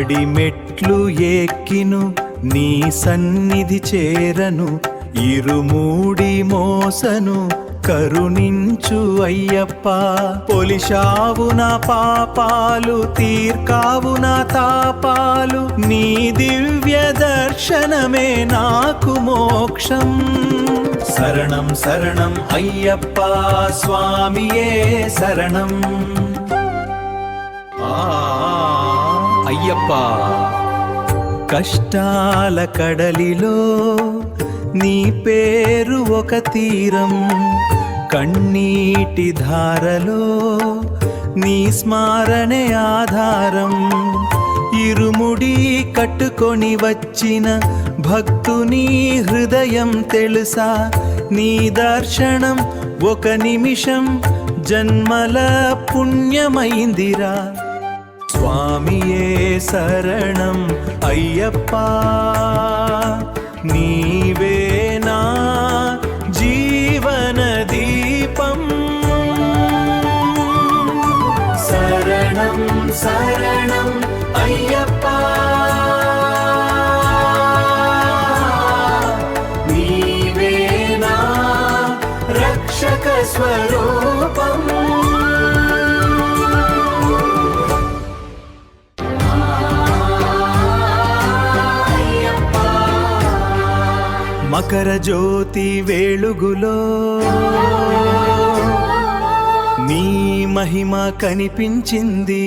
పడిమెట్లు ఎక్కిను నీ సన్నిధి చేరను, ఇరుమూడి మోసను కరుణించు అయ్యప్ప. పొలిశావు నా పాపాలు, తీర్కావు నా తాపాలు, నీ దివ్య దర్శనమే నాకు మోక్షం. శరణం శరణం అయ్యప్ప స్వామియే శరణం. అయ్యప్ప కష్టాల కడలిలో నీ పేరు ఒక తీరం, కన్నీటి ధారలో నీ స్మరణే ఆధారం. ఇరుముడి కట్టుకొని వచ్చిన భక్తుని హృదయం తెలుసా, నీ దర్శనం ఒక నిమిషం జన్మల పుణ్యమైందిరా. స్వామియే శరణం అయ్యప్ప, నీవేనా జీవన దీపం. శరణం శరణం అయ్యప్ప, నీవేనా రక్షక స్వరూపం. మకర జ్యోతి వేళుగులో నీ మహిమ కనిపించింది,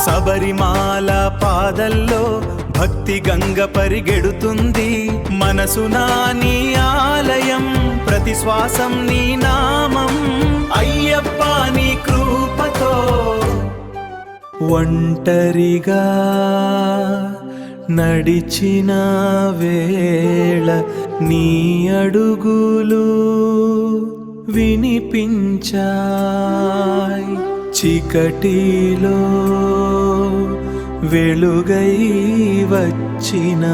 శబరిమాల పాదల్లో భక్తి గంగ పరిగెడుతుంది. మనసునా నీ ఆలయం, ప్రతి శ్వాసం నీ నామం. అయ్యప్ప నీ కృపతో ఒంటరిగా నడిచిన వేళ నీ అడుగులు వినిపించాయి. చీకటిలో వెలుగై వచ్చిన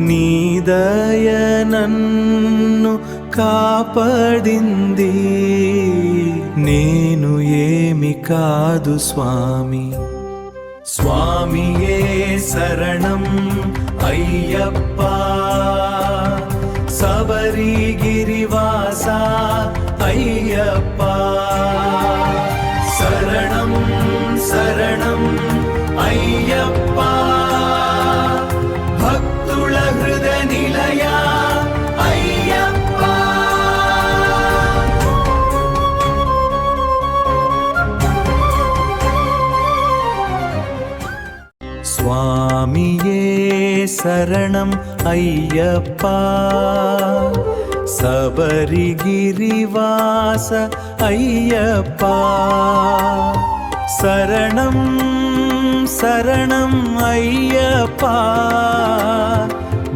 నీ దయ నన్ను కాపాడింది. నేను ఏమి కాదు స్వామి. స్వామియే శరణం అయ్యప్ప, శబరిగిరివాస అయ్యప్ప. శరణం శరణం అయ్యప్ప, భక్తుల హృదయ నిలయ అయ్యప్ప. స్వామియే శరణం అయ్యప్ప, శబరిగిరివాస అయ్యప్ప. శరణం శరణం అయ్యప్ప,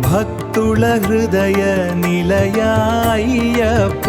భక్తుల హృదయ నిలయ అయ్యప్ప.